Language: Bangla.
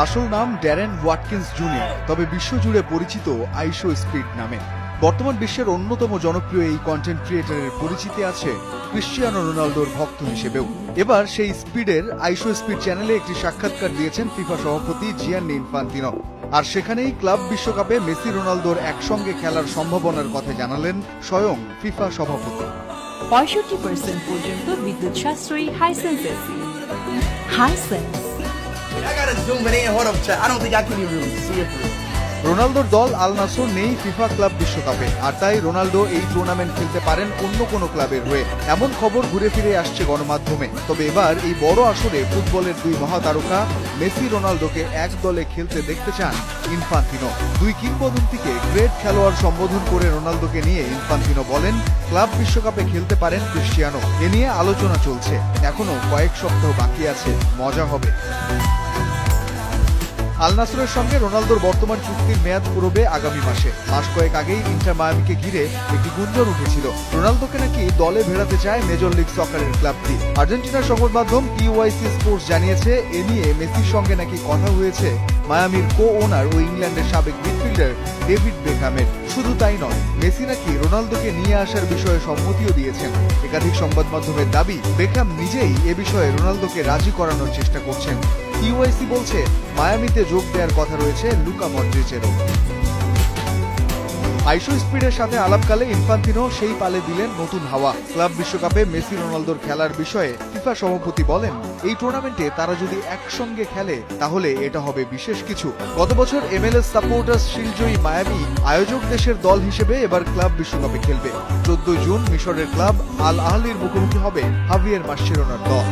আসল নাম ড্যারেন ওয়াটকিন্স জুনিয়র, তবে বিশ্বজুড়ে পরিচিত আইশো স্পিড নামে। বর্তমান বিশ্বের অন্যতম জনপ্রিয় এই কন্টেন্ট ক্রিয়েটরের পরিচিতি আছে ক্রিশ্চিয়ানো রোনালদোর ভক্ত হিসেবেও। এবার সেই স্পিডের আইশো স্পিড চ্যানেলে একটি সাক্ষাৎকার দিয়েছেন ফিফা সভাপতি জিয়ান্নি ইনফান্তিনো। আর সেখানেই ক্লাব বিশ্বকাপে মেসি রোনালদোর একসঙ্গে খেলার সম্ভাবনার কথা জানালেন স্বয়ং ফিফা সভাপতি। 65% পর্যন্ত বিদ্যুৎ সাশ্রয়ী Hisense AC. Hisense. I gotta zoom it in. Hold up, chat. I don't think I can even really see it through. রোনালদোর দল আল নাসর নেই ফিফা ক্লাব বিশ্বকাপে, আর তাই রোনালদো এই টুর্নামেন্ট খেলতে পারেন অন্য কোনো ক্লাবের হয়ে, এমন খবর ঘুরে ফিরে আসছে গণমাধ্যমে। তবে এবার এই বড় আসরে ফুটবলের দুই মহাতারকা মেসি রোনালদোকে এক দলে খেলতে দেখতে চান ইনফান্তিনো। দুই কিংবদন্তিকে গ্রেট খেলোয়াড় সম্বোধন করে রোনালদোকে নিয়ে ইনফান্তিনো বলেন, ক্লাব বিশ্বকাপে খেলতে পারেন ক্রিশ্চিয়ানো। এ নিয়ে আলোচনা চলছে, এখনো কয়েক সপ্তাহ বাকি আছে, মজা হবে। আল নাসরের সঙ্গে রোনালদোর বর্তমান চুক্তির মেয়াদ ফুরবে আগামী মাসে। মাস কয়েক আগেই ইন্টার মায়ামিকে ঘিরে একটি গুঞ্জন উঠেছিল, রোনালদোকে নাকি দলে ভেড়াতে চায় মেজর লিগ সকারের ক্লাবটি। আর্জেন্টিনার সংবাদ মাধ্যম PYC স্পোর্টস জানিয়েছে, এ নিয়ে মেসির সঙ্গে নাকি কথা হয়েছে মায়ামির কো ওনার ও ইংল্যান্ডের সাবেক মিডফিল্ডার ডেভিড বেকহামের। শুধু তাই নয়, মেসি নাকি রোনালদোকে নিয়ে আসার বিষয়ে সম্মতিও দিয়েছেন। একাধিক সংবাদ মাধ্যমের দাবি, বেকহাম নিজেই এ বিষয়ে রোনালদোকে রাজি করানোর চেষ্টা করছেন। PYC বলছে, মায়ামিতে যোগ দেওয়ার কথা রয়েছে লুকা মডরিচেরও। আইশো স্পিডের সাথে আলাপকালে ইনফান্তিনো সেই পালে দিলেন নতুন হাওয়া। ক্লাব বিশ্বকাপে মেসি রোনালদোর খেলার বিষয়ে ফিফা সভাপতি বলেন, এই টুর্নামেন্টে তারা যদি একসঙ্গে খেলে তাহলে এটা হবে বিশেষ কিছু। গত বছর MLS সাপোর্টার্স শিল্ড জয়ী মায়ামি আয়োজক দেশের দল হিসেবে এবার ক্লাব বিশ্বকাপে খেলবে। 14 জুন মিশরের ক্লাব আল আহলির মুখোমুখি হবে হাভিয়ের মাসচেরানোর দল।